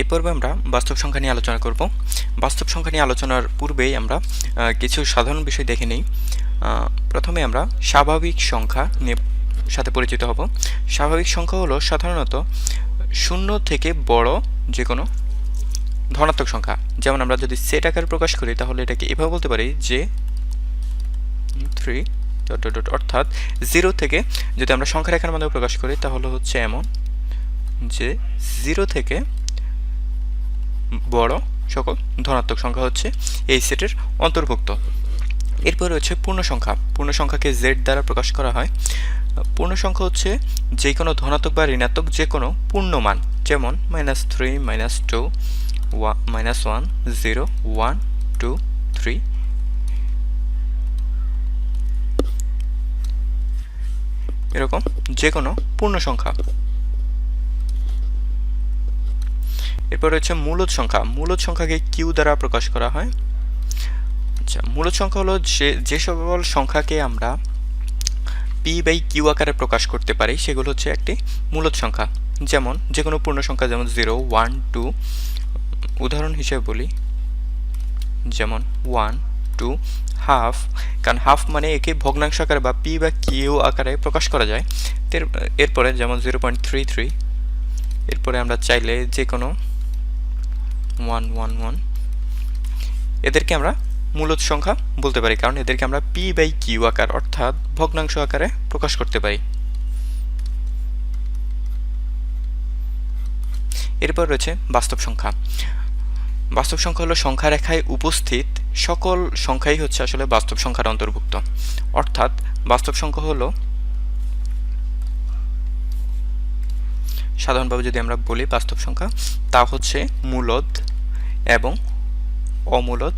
এই পর্বে আমরা বাস্তব সংখ্যা নিয়ে আলোচনা করব। বাস্তব সংখ্যা নিয়ে আলোচনার পূর্বেই আমরা কিছু সাধারণ বিষয় দেখে নিই। প্রথমে আমরা স্বাভাবিক সংখ্যা নিয়ে সাথে পরিচিত হব। স্বাভাবিক সংখ্যা হলো সাধারণত শূন্য থেকে বড় যে কোনো ধনাত্মক সংখ্যা। যেমন আমরা যদি সেট আকারে প্রকাশ করি তাহলে এটাকে এভাবে বলতে পারি যে 3 অর্থাৎ 0 থেকে যদি আমরা সংখ্যা রেখার মাধ্যমে প্রকাশ করি তাহলে হচ্ছে এমন যে 0 থেকে বড় সকল ধনাত্মক সংখ্যা হচ্ছে এই সেটের অন্তর্ভুক্ত। এরপর রয়েছে পূর্ণ সংখ্যা। পূর্ণ সংখ্যাকে z দ্বারা প্রকাশ করা হয়। পূর্ণ সংখ্যা হচ্ছে যে কোনো ধনাত্মক বা ঋণাত্মক যে কোনো পূর্ণ মান, যেমন -3 -2 -1 0 1 2 3 এরকম যে কোনো পূর্ণ সংখ্যা। এরপর রয়েছে মূলদ সংখ্যা। মূলদ সংখ্যাকে কিউ দ্বারা প্রকাশ করা হয়। আচ্ছা, মূলদ সংখ্যা হলো যে সকল সংখ্যাকে আমরা p/q আকারে প্রকাশ করতে পারি সেগুলো হচ্ছে একটি মূলদ সংখ্যা। যেমন যে কোনো পূর্ণ সংখ্যা, যেমন 0 1 2। উদাহরণ হিসেবে বলি, যেমন 1 2 হাফ, কারণ হাফ মানে একে ভগ্নাংশ আকারে বা p/q আকারে প্রকাশ করা যায়। এরপরে যেমন 0.33। এরপরে আমরা চাইলে যে কোনো 1 1 1 এদেরকে আমরা মূলদ সংখ্যা বলতে পারি, কারণ এদেরকে আমরা p/q আকার অর্থাৎ ভগ্নাংশ আকারে প্রকাশ করতে পারি। এরপর রয়েছে বাস্তব সংখ্যা। বাস্তব সংখ্যা হলো সংখ্যা রেখায় উপস্থিত সকল সংখ্যাই হচ্ছে আসলে বাস্তব সংখ্যার অন্তর্ভুক্ত। অর্থাৎ বাস্তব সংখ্যা হলো, সাধারণভাবে যদি আমরা বলি বাস্তব সংখ্যা, তা হচ্ছে মূলদ এবং অমূলদ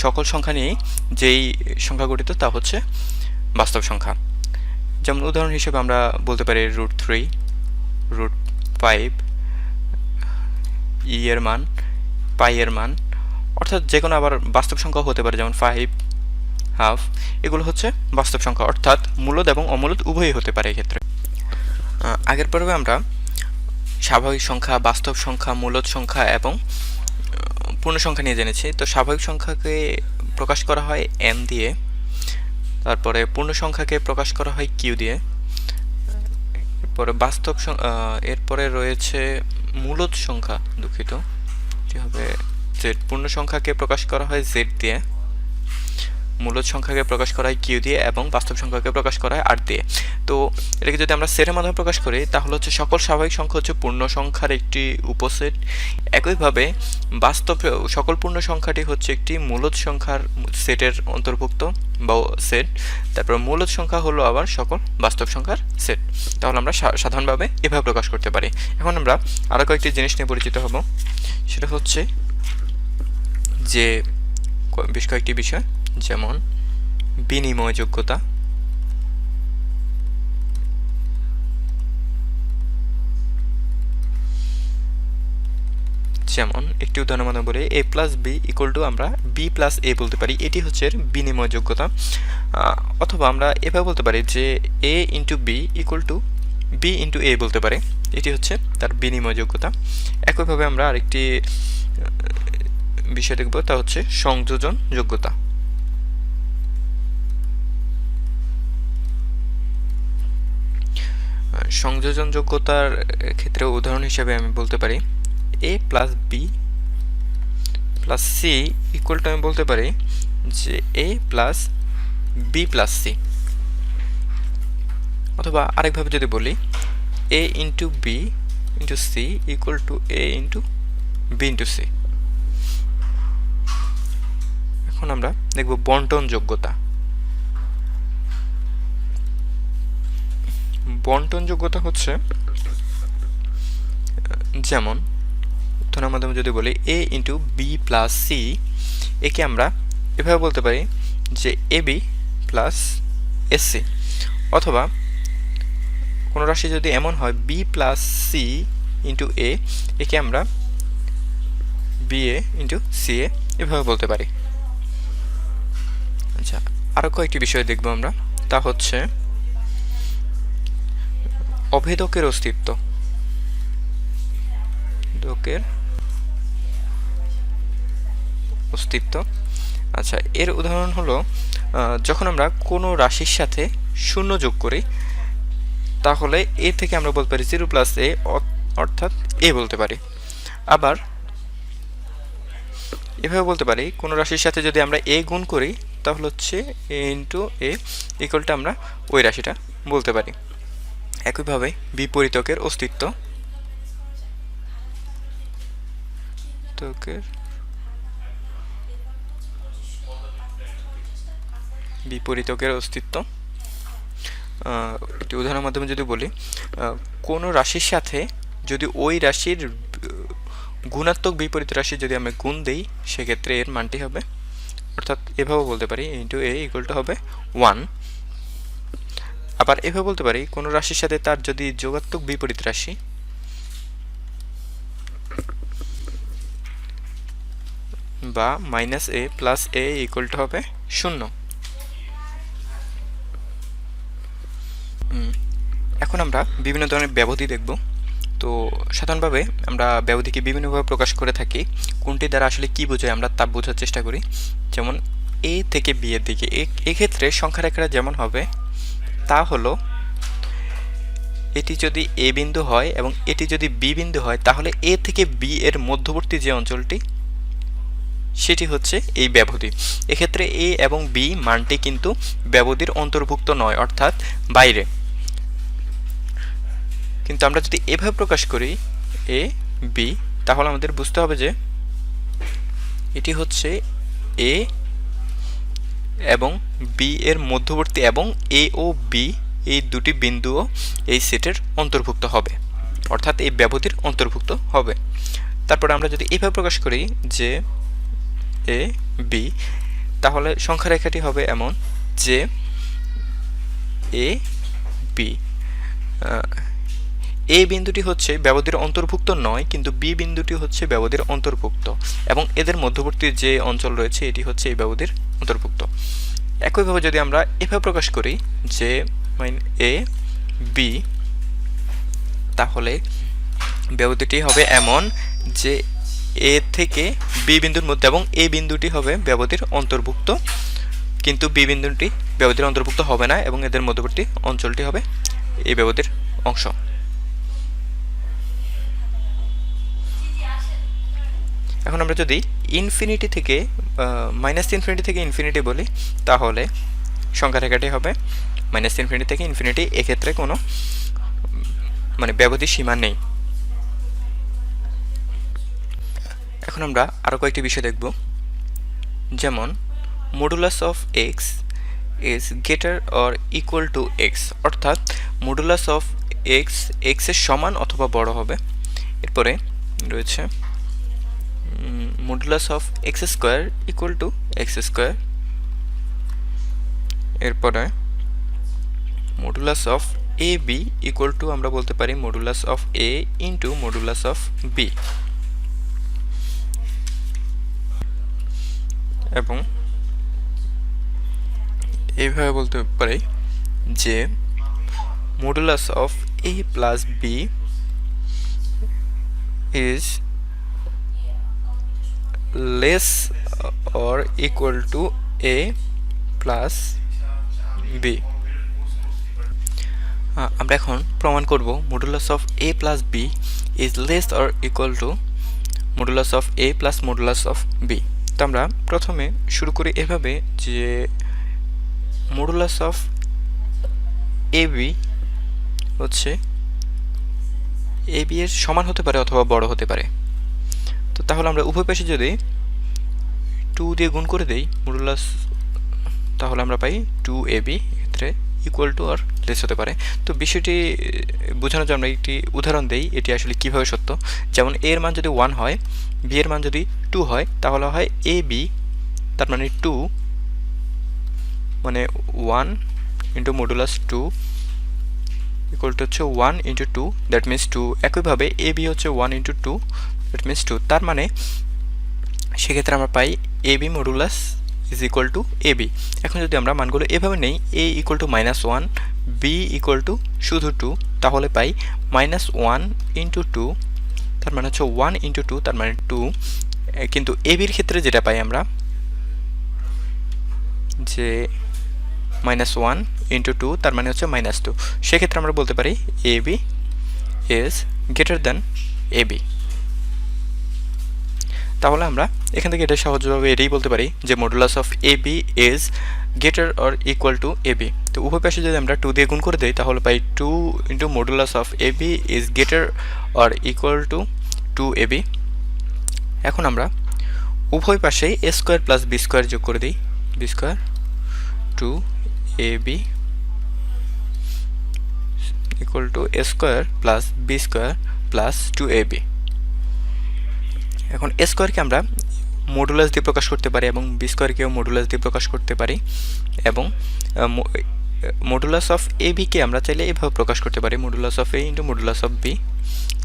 সকল সংখ্যা নিয়েই যেই সংখ্যা গঠিত তা হচ্ছে বাস্তব সংখ্যা। যেমন উদাহরণ হিসেবে আমরা বলতে পারি √3 √5, ই এর মান, পাই এর মান, অর্থাৎ যে কোনো আবার বাস্তব সংখ্যা হতে পারে, যেমন 5 হাফ। এগুলো হচ্ছে বাস্তব সংখ্যা, অর্থাৎ মূলদ এবং অমূলদ উভয়ই হতে পারে এক্ষেত্রে। আগের পর্বে আমরা স্বাভাবিক সংখ্যা, বাস্তব সংখ্যা, মূলদ সংখ্যা এবং পূর্ণ সংখ্যা নিয়ে জেনেছি। তো স্বাভাবিক সংখ্যাকে প্রকাশ করা হয় m দিয়ে, তারপরে পূর্ণ সংখ্যাকে প্রকাশ করা হয় q দিয়ে, এরপরে এরপরে রয়েছে মূলদ সংখ্যা, দুঃখিত এটি হবে z। পূর্ণ সংখ্যাকে প্রকাশ করা হয় z দিয়ে, মূলদ সংখ্যাকে প্রকাশ করা হয় q দিয়ে এবং বাস্তব সংখ্যাকে প্রকাশ করা হয় r দিয়ে। তো এটাকে যদি আমরা সেটের মাধ্যমে প্রকাশ করি তাহলে হচ্ছে সকল স্বাভাবিক সংখ্যা হচ্ছে পূর্ণ সংখ্যার একটি উপসেট। একইভাবে বাস্তব সকল পূর্ণ সংখ্যাটি হচ্ছে একটি মূলদ সংখ্যার সেটের অন্তর্ভুক্ত বা সেট। তারপর মূলদ সংখ্যা হলো আবার সকল বাস্তব সংখ্যার সেট। তাহলে আমরা সাধারণভাবে এভাবে প্রকাশ করতে পারি। এখন আমরা আরও কয়েকটি জিনিস নিয়ে পরিচিত হব। সেটা হচ্ছে যে বেশ কয়েকটি বিষয়, যেমন বিনিময়যোগ্যতা, যেমন একটি উদাহরণ মানে বলে a+b = আমরা b+a বলতে পারি, এটি হচ্ছে বিনিময়যোগ্যতা। অথবা আমরা এভাবে বলতে পারি যে a × b = b × a বলতে পারি, এটি হচ্ছে তার বিনিময়যোগ্যতা। একইভাবে আমরা আরেকটি বিষয় দেখব, তা হচ্ছে সংযোজন যোগ্যতা। সংযোজন যোগ্যতার ক্ষেত্রে উদাহরণ হিসেবে আমি বলতে পারি a+b + c = আমি বলতে পারি যে a+b+c। অথবা আরেকভাবে যদি বলি a × b × c = a × b × c। এখন আমরা দেখব বণ্টন যোগ্যতা। বণ্টন যোগ্যতা হচ্ছে, যেমন উদাহরণের মাধ্যমে যদি বলি a × b+c, একে আমরা এভাবে বলতে পারি যে ab + sc। অথবা কোনো রাশি যদি এমন হয় b+c × a, একে আমরা ba × ca এভাবে বলতে পারি। আচ্ছা, আরও কয়েকটি বিষয় দেখব আমরা, তা হচ্ছে অভেদকের অস্তিত্ব। অস্তিত্ব। আচ্ছা, এর উদাহরণ হলো যখন আমরা কোনো রাশির সাথে শূন্য যোগ করি তাহলে এ থেকে আমরা বলতে পারি 0 প্লাস এ, অর্থাৎ এ বলতে পারি। আবার এভাবে বলতে পারি কোনো রাশির সাথে যদি আমরা এ গুণ করি তাহলে হচ্ছে এ ইন্টু এ ইকুয়ালটা আমরা ওই রাশিটা বলতে পারি। একইভাবে বিপরীতকের অস্তিত্ব, বিপরীতকের অস্তিত্ব একটি উদাহরণের মাধ্যমে যদি বলি, কোনো রাশির সাথে যদি ওই রাশির গুণাত্মক বিপরীত রাশি যদি আমরা গুণ দেই সেক্ষেত্রে এর মানটি হবে, অর্থাৎ এভাবে বলতে পারি ইন্টু এ ইকুয়ালটা হবে 1। আবার এভাবে বলতে পারি কোনো রাশির সাথে তার যদি যোগাত্মক বিপরীত রাশি বা মাইনাস এ প্লাস এ ইকুয়ালটা হবে 0। এখন আমরা বিভিন্ন ধরনের ব্যবধি দেখব। তো সাধারণভাবে আমরা ব্যবধিকে বিভিন্নভাবে প্রকাশ করে থাকি, কোনটি দ্বারা আসলে কি বোঝায় আমরা তা বোঝার চেষ্টা করি। যেমন এ থেকে বি এর দিকে, এক্ষেত্রে সংখ্যা রেখাটা যেমন হবে তা হলো এটি যদি এ বিন্দু হয় এবং এটি যদি বি বিন্দু হয় তাহলে এ থেকে বি এর মধ্যবর্তী যে অঞ্চলটি সেটি হচ্ছে এই ব্যবধি। এক্ষেত্রে এ এবং বি মানটি কিন্তু ব্যবধির অন্তর্ভুক্ত নয়, অর্থাৎ বাইরে। কিন্তু আমরা যদি এভাবে প্রকাশ করি এ বি তাহলে আমাদের বুঝতে হবে যে এটি হচ্ছে এ এবং বি এর মধ্যবর্তী এবং এ ও বি এই দুটি বিন্দুও এই সেটের অন্তর্ভুক্ত হবে, অর্থাৎ এই ব্যবধির অন্তর্ভুক্ত হবে। তারপরে আমরা যদি এভাবে প্রকাশ করি যে এ বি তাহলে সংখ্যা রেখাটি হবে এমন যে এ বি, এ বিন্দুটি হচ্ছে ব্যবধির অন্তর্ভুক্ত নয় কিন্তু বি বিন্দুটি হচ্ছে ব্যবধির অন্তর্ভুক্ত এবং এদের মধ্যবর্তী যে অঞ্চল রয়েছে এটি হচ্ছে এই ব্যবধির অন্তর্ভুক্ত। একইভাবে যদি আমরা এভাবে প্রকাশ করি যে এ বি তাহলে ব্যবধিটি হবে এমন যে এ থেকে বি বিন্দুর মধ্যে এবং এ বিন্দুটি হবে ব্যবধির অন্তর্ভুক্ত কিন্তু বি বিন্দুটি ব্যবধির অন্তর্ভুক্ত হবে না এবং এদের মধ্যবর্তী অঞ্চলটি হবে এই ব্যবধির অংশ। এখন আমরা যদি ইনফিনিটি থেকে -ইনফিনিটি থেকে ইনফিনিটি বলি তাহলে সংখ্যা রেখাটি হবে -ইনফিনিটি থেকে ইনফিনিটি, এক্ষেত্রে কোনো ব্যবধির সীমা নেই। এখন আমরা আরও কয়েকটি বিষয় দেখব, যেমন modulus of x is greater or equal to x, অর্থাৎ মডুলাস অফ এক্স এক্সের সমান অথবা বড় হবে। এরপরে রয়েছে modulus of x square equal to x square. এরপরে modulus of a b equal to আমরা বলতে পারি modulus of a into modulus of b, এবং এইভাবে বলতে পারি যে modulus of A plus B is less or equal to a plus b. আমরা এখন প্রমাণ করব modulus of A plus B is less or equal to modulus of A plus modulus of B. তো আমরা প্রথমে শুরু করি এভাবে যে মডুলাস অফ এ বি হচ্ছে এ বি এর সমান হতে পারে অথবা বড় হতে পারে। তো তাহলে আমরা উভয় পাশে যদি 2 দিয়ে গুণ করে দেই মডুলাস, তাহলে আমরা পাই 2ab, এক্ষেত্রে ইকুয়াল টু আর লেস হতে পারে। তো বিষয়টি বোঝানোর জন্য আমরা একটি উদাহরণ দেই এটি আসলে কিভাবে সত্য। যেমন a এর মান যদি 1 হয়, b এর মান যদি 2 হয় তাহলে হয় ab, তার মানে 2 মানে 1 ইন্টু মডুলাস 2 ইকুয়াল টু হচ্ছে 1 ইন্টু 2, দ্যাট মিনস 2। একইভাবে ab হচ্ছে 1 ইন্টু 2, দ্যাট মিনস 2। তার মানে সেক্ষেত্রে আমরা পাই ab modulus is equal to ab। এখন যদি আমরা মানগুলো এভাবে নেই, a equal to -1, b equal to শুধু 2, তাহলে পাই -1 ইন্টু 2, তার মানে হচ্ছে 1 ইন্টু 2, তার মানে 2, কিন্তু এবির ক্ষেত্রে যেটা পাই আমরা যে -1 × 2 তার মানে হচ্ছে -2, সেক্ষেত্রে আমরা বলতে পারি AB is greater than AB। তাহলে আমরা এখান থেকে এটা সহজভাবে এটাই বলতে পারি যে modulus of AB is greater or equal to AB। তো উভয় পাশে যদি আমরা 2 দিয়ে গুণ করে দেই তাহলে পাই 2 × modulus of AB is greater or equal to 2AB। এখন আমরা উভয় পাশেই a² + b² যোগ করে দিই, b² 2AB equal to a² + b² + 2AB। এখন a² কে আমরা মডুলাস দিয়ে প্রকাশ করতে পারি এবং b² কেও মডুলাস দিয়ে প্রকাশ করতে পারি, এবং মডুলাস অফ AB কে আমরা চাইলে এভাবে প্রকাশ করতে পারি modulus of A × modulus of B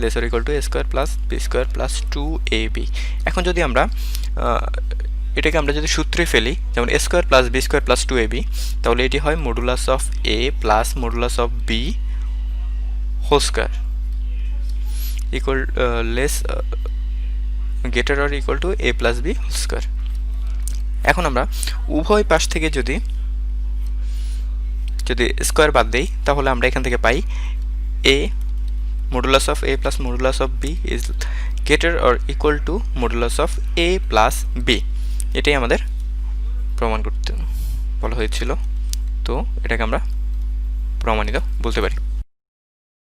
laser equal to a² + b² + 2AB। এখন যদি আমরা এটাকে আমরা যদি সূত্রে ফেলি, যেমন a² + b² + 2AB, তাহলে এটি হয় modulus of A + modulus of B whole square equal less greater or equal to A + b whole square. এখন আমরা উভয় পাশ থেকে যদি স্কয়ার বাদ দেই তাহলে আমরা এখান থেকে পাই A modulus of A + modulus of B is greater or equal to modulus of A + B। এটাই আমাদের প্রমাণ করতে বলা হয়েছিল, তো এটাকে আমরা প্রমাণিত বলতে পারি।